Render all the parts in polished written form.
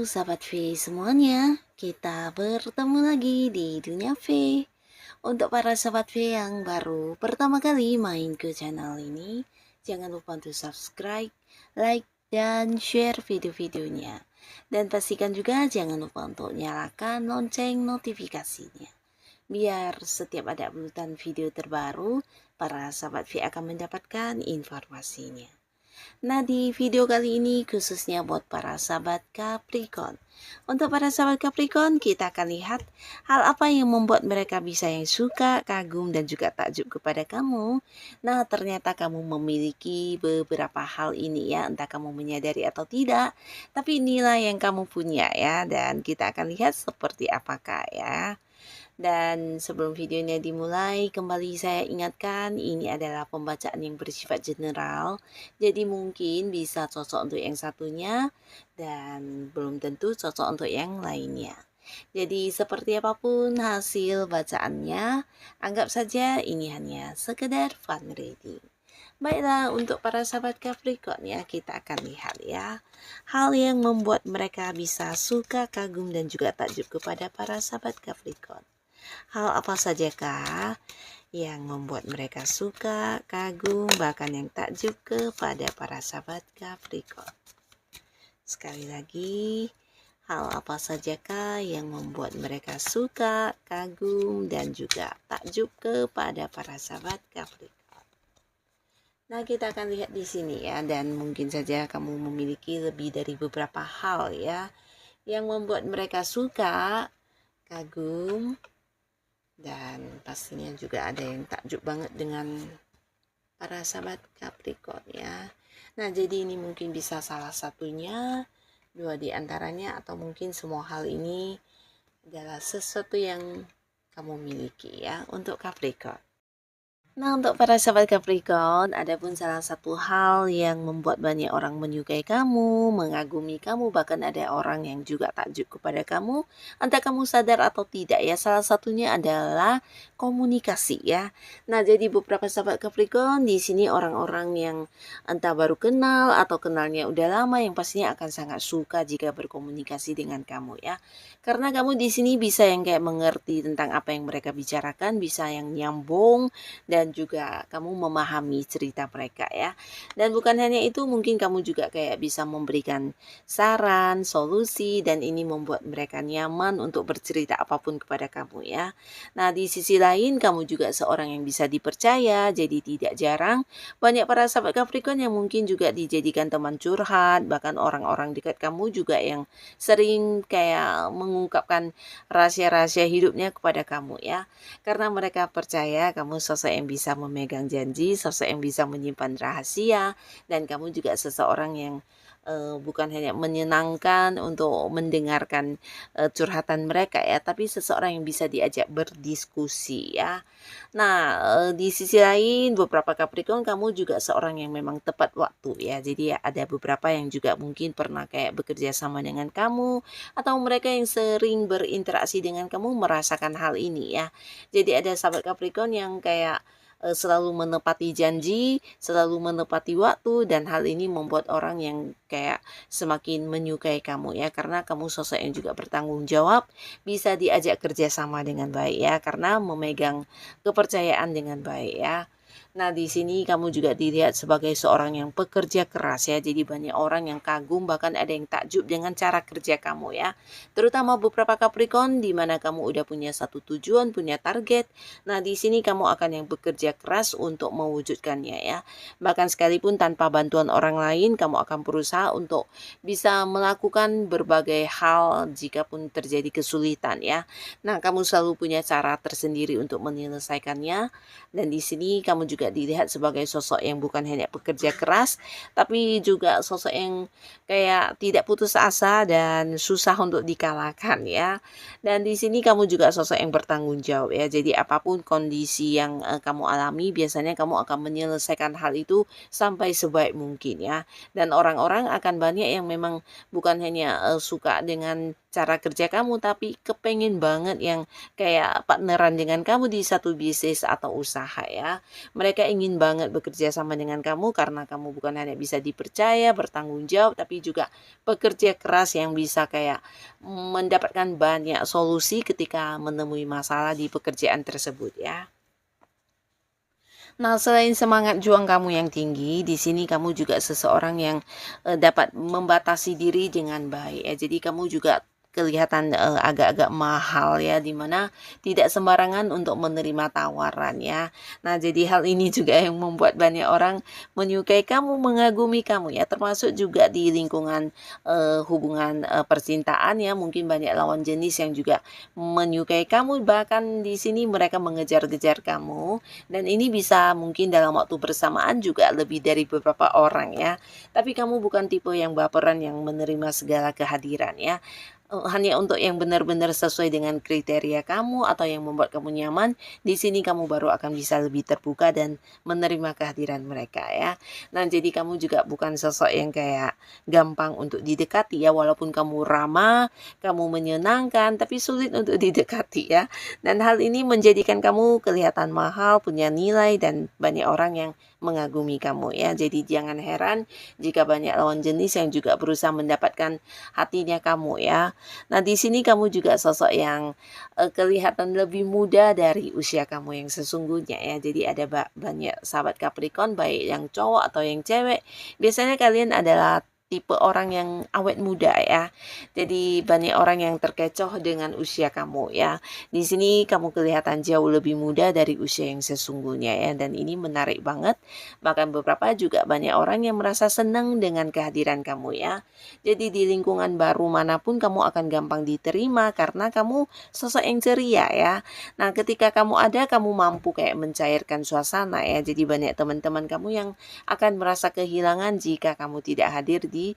sahabat V semuanya, kita bertemu lagi di Dunia V. Untuk para sahabat V yang baru pertama kali main ke channel ini, jangan lupa untuk subscribe, like, dan share video-videonya. Dan pastikan juga jangan lupa untuk nyalakan lonceng notifikasinya. Biar setiap ada uploadan video terbaru, para sahabat V akan mendapatkan informasinya. Nah, di video kali ini khususnya buat para sahabat Capricorn. Untuk para sahabat Capricorn, kita akan lihat hal apa yang membuat mereka bisa yang suka, kagum, dan juga takjub kepada kamu. Nah, ternyata kamu memiliki beberapa hal ini ya, entah kamu menyadari atau tidak, tapi inilah yang kamu punya ya, dan kita akan lihat seperti apakah ya. Dan sebelum videonya dimulai, kembali saya ingatkan ini adalah pembacaan yang bersifat general. Jadi mungkin bisa cocok untuk yang satunya dan belum tentu cocok untuk yang lainnya. Jadi seperti apapun hasil bacaannya, anggap saja ini hanya sekedar fun reading. Baiklah, untuk para sahabat Capricorn ya, kita akan lihat ya. Hal yang membuat mereka bisa suka, kagum, dan juga takjub kepada para sahabat Capricorn. Hal apa sajakah yang membuat mereka suka, kagum, bahkan yang takjub kepada para sahabat Capricorn? Sekali lagi, hal apa sajakah yang membuat mereka suka, kagum, dan juga takjub kepada para sahabat Capricorn? Nah, kita akan lihat di sini ya, dan mungkin saja kamu memiliki lebih dari beberapa hal ya yang membuat mereka suka, kagum, dan pastinya juga ada yang takjub banget dengan para sahabat Capricorn ya. Nah, jadi ini mungkin bisa salah satunya, dua di antaranya, atau mungkin semua hal ini adalah sesuatu yang kamu miliki ya untuk Capricorn. Nah, untuk para sahabat Capricorn, ada pun salah satu hal yang membuat banyak orang menyukai kamu, mengagumi kamu, bahkan ada orang yang juga takjub kepada kamu, entah kamu sadar atau tidak ya. Salah satunya adalah komunikasi ya. Nah, jadi beberapa sahabat Capricorn di sini orang-orang yang entah baru kenal atau kenalnya udah lama, yang pastinya akan sangat suka jika berkomunikasi dengan kamu ya. Karena kamu di sini bisa yang kayak mengerti tentang apa yang mereka bicarakan, bisa yang nyambung, dan juga kamu memahami cerita mereka ya. Dan bukan hanya itu, mungkin kamu juga kayak bisa memberikan saran, solusi, dan ini membuat mereka nyaman untuk bercerita apapun kepada kamu ya. Nah, di sisi lain kamu juga seorang yang bisa dipercaya, jadi tidak jarang banyak para sahabat Capricorn yang mungkin juga dijadikan teman curhat, bahkan orang-orang dekat kamu juga yang sering kayak mengungkapkan rahasia-rahasia hidupnya kepada kamu ya. Karena mereka percaya kamu sosok yang bisa memegang janji, sosok yang bisa menyimpan rahasia, dan kamu juga seseorang yang bukan hanya menyenangkan untuk mendengarkan curhatan mereka ya, tapi seseorang yang bisa diajak berdiskusi ya. Nah, di sisi lain beberapa Capricorn kamu juga seorang yang memang tepat waktu ya. Jadi ada beberapa yang juga mungkin pernah kayak bekerja sama dengan kamu, atau mereka yang sering berinteraksi dengan kamu merasakan hal ini ya. Jadi ada sahabat Capricorn yang kayak selalu menepati janji, selalu menepati waktu, dan hal ini membuat orang yang kayak semakin menyukai kamu ya, karena kamu sosok yang juga bertanggung jawab, bisa diajak kerjasama dengan baik ya, karena memegang kepercayaan dengan baik ya. Nah, di sini kamu juga dilihat sebagai seorang yang pekerja keras ya. Jadi banyak orang yang kagum, bahkan ada yang takjub dengan cara kerja kamu ya. Terutama beberapa Capricorn di mana kamu udah punya satu tujuan, punya target. Nah, di sini kamu akan yang bekerja keras untuk mewujudkannya ya. Bahkan sekalipun tanpa bantuan orang lain, kamu akan berusaha untuk bisa melakukan berbagai hal jika pun terjadi kesulitan ya. Nah, kamu selalu punya cara tersendiri untuk menyelesaikannya. Dan di sini kamu juga dilihat sebagai sosok yang bukan hanya pekerja keras, tapi juga sosok yang kayak tidak putus asa dan susah untuk dikalahkan ya. Dan di sini kamu juga sosok yang bertanggung jawab ya. Jadi apapun kondisi yang kamu alami, biasanya kamu akan menyelesaikan hal itu sampai sebaik mungkin ya. Dan orang-orang akan banyak yang memang bukan hanya suka dengan cara kerja kamu, tapi kepengen banget yang kayak partneran dengan kamu di satu bisnis atau usaha ya. Mereka mereka ingin banget bekerja sama dengan kamu karena kamu bukan hanya bisa dipercaya, bertanggung jawab, tapi juga pekerja keras yang bisa kayak mendapatkan banyak solusi ketika menemui masalah di pekerjaan tersebut ya. Nah, selain semangat juang kamu yang tinggi, di sini kamu juga seseorang yang dapat membatasi diri dengan baik ya. Jadi kamu juga kelihatan agak-agak mahal ya, dimana tidak sembarangan untuk menerima tawaran ya. Nah, jadi hal ini juga yang membuat banyak orang menyukai kamu, mengagumi kamu ya, termasuk juga di lingkungan hubungan percintaan ya. Mungkin banyak lawan jenis yang juga menyukai kamu, bahkan di sini mereka mengejar-gejar kamu. Dan ini bisa mungkin dalam waktu bersamaan juga lebih dari beberapa orang ya. Tapi kamu bukan tipe yang baperan yang menerima segala kehadiran ya. Hanya untuk yang benar-benar sesuai dengan kriteria kamu atau yang membuat kamu nyaman, di sini kamu baru akan bisa lebih terbuka dan menerima kehadiran mereka ya. Nah, jadi kamu juga bukan sosok yang kayak gampang untuk didekati ya, walaupun kamu ramah, kamu menyenangkan, tapi sulit untuk didekati ya. Dan hal ini menjadikan kamu kelihatan mahal, punya nilai, dan banyak orang yang mengagumi kamu ya. Jadi jangan heran jika banyak lawan jenis yang juga berusaha mendapatkan hatinya kamu ya. Nah, di sini kamu juga sosok yang kelihatan lebih muda dari usia kamu yang sesungguhnya ya. Jadi ada banyak sahabat Capricorn, baik yang cowok atau yang cewek. Biasanya kalian adalah tipe orang yang awet muda ya. Jadi banyak orang yang terkecoh dengan usia kamu ya. Di sini kamu kelihatan jauh lebih muda dari usia yang sesungguhnya ya, dan ini menarik banget. Bahkan beberapa juga banyak orang yang merasa senang dengan kehadiran kamu ya. Jadi di lingkungan baru manapun kamu akan gampang diterima karena kamu sosok yang ceria ya. Nah, ketika kamu ada, kamu mampu kayak mencairkan suasana ya. Jadi banyak teman-teman kamu yang akan merasa kehilangan jika kamu tidak hadir di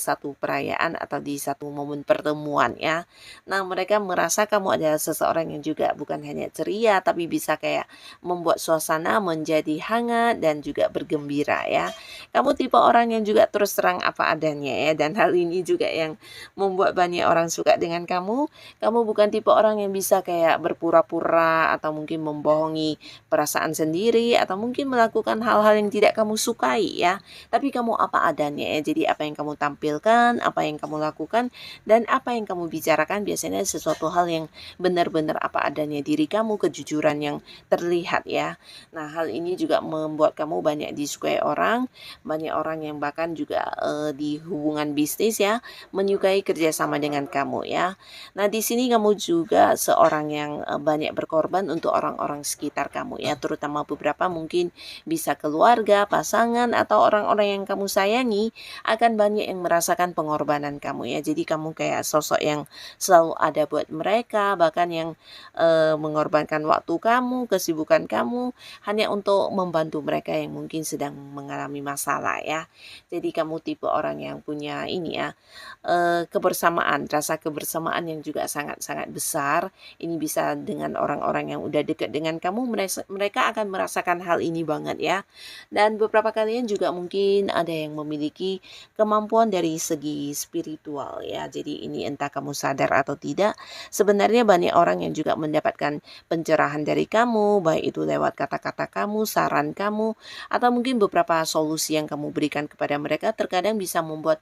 satu perayaan atau di satu momen pertemuan ya. Nah, mereka merasa kamu adalah seseorang yang juga bukan hanya ceria, tapi bisa kayak membuat suasana menjadi hangat dan juga bergembira ya. Kamu tipe orang yang juga terus terang apa adanya ya, dan hal ini juga yang membuat banyak orang suka dengan kamu. Kamu bukan tipe orang yang bisa kayak berpura-pura atau mungkin membohongi perasaan sendiri atau mungkin melakukan hal-hal yang tidak kamu sukai ya. Tapi kamu apa adanya ya. Jadi apa yang kamu tampilkan, apa yang kamu lakukan, dan apa yang kamu bicarakan biasanya sesuatu hal yang benar-benar apa adanya diri kamu, kejujuran yang terlihat ya. Nah, hal ini juga membuat kamu banyak disukai orang, banyak orang yang bahkan juga di hubungan bisnis ya, menyukai kerjasama dengan kamu ya. Nah, di sini kamu juga seorang yang banyak berkorban untuk orang-orang sekitar kamu ya, terutama beberapa mungkin bisa keluarga, pasangan, atau orang-orang yang kamu sayangi akan banyak yang merasakan pengorbanan kamu ya. Jadi kamu kayak sosok yang selalu ada buat mereka, bahkan yang mengorbankan waktu kamu, kesibukan kamu hanya untuk membantu mereka yang mungkin sedang mengalami masalah ya. Jadi kamu tipe orang yang punya ini ya, kebersamaan, rasa kebersamaan yang juga sangat-sangat besar. Ini bisa dengan orang-orang yang udah dekat dengan kamu, mereka akan merasakan hal ini banget ya. Dan beberapa kalian juga mungkin ada yang memiliki kemampuan dari segi spiritual ya. Jadi ini entah kamu sadar atau tidak, sebenarnya banyak orang yang juga mendapatkan pencerahan dari kamu, baik itu lewat kata-kata kamu, saran kamu, atau mungkin beberapa solusi yang kamu berikan kepada mereka terkadang bisa membuat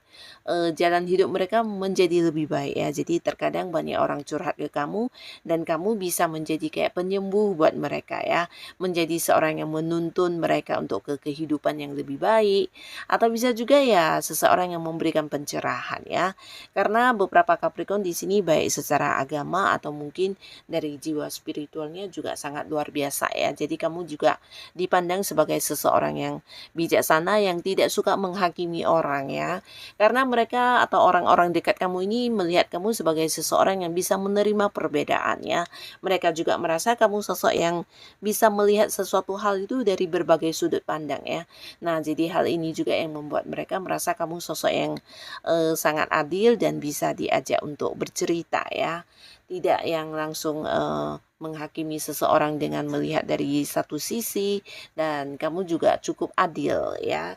jalan hidup mereka menjadi lebih baik ya. Jadi terkadang banyak orang curhat ke kamu dan kamu bisa menjadi kayak penyembuh buat mereka ya. Menjadi seorang yang menuntun mereka untuk ke kehidupan yang lebih baik, atau bisa juga ya seseorang yang memberikan pencerahan ya. Karena beberapa Capricorn di sini baik secara agama atau mungkin dari jiwa spiritualnya juga sangat luar biasa ya. Jadi kamu juga dipandang sebagai seseorang yang bijaksana, yang tidak suka menghakimi orang ya. Karena mereka atau orang-orang dekat kamu ini melihat kamu sebagai seseorang yang bisa menerima perbedaan ya. Mereka juga merasa kamu sosok yang bisa melihat sesuatu hal itu dari berbagai sudut pandang ya. Nah, jadi hal ini juga yang membuat mereka merasa kamu sosok yang sangat adil dan bisa diajak untuk bercerita ya. Tidak yang langsung menghakimi seseorang dengan melihat dari satu sisi, dan kamu juga cukup adil ya.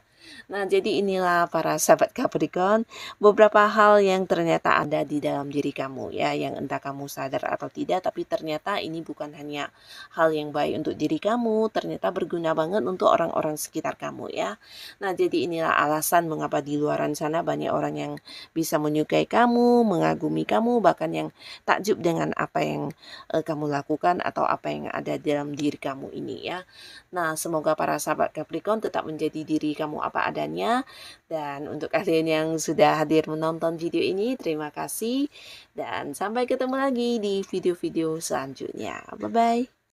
Nah, jadi inilah para sahabat Capricorn, beberapa hal yang ternyata ada di dalam diri kamu ya, yang entah kamu sadar atau tidak, tapi ternyata ini bukan hanya hal yang baik untuk diri kamu, ternyata berguna banget untuk orang-orang sekitar kamu ya. Nah, jadi inilah alasan mengapa di luaran sana banyak orang yang bisa menyukai kamu, mengagumi kamu, bahkan yang takjub dengan apa yang kamu lakukan atau apa yang ada dalam diri kamu ini ya. Nah, semoga para sahabat Capricorn tetap menjadi diri kamu apa adanya. Dan untuk kalian yang sudah hadir menonton video ini, terima kasih. Dan sampai ketemu lagi di video-video selanjutnya. Bye-bye.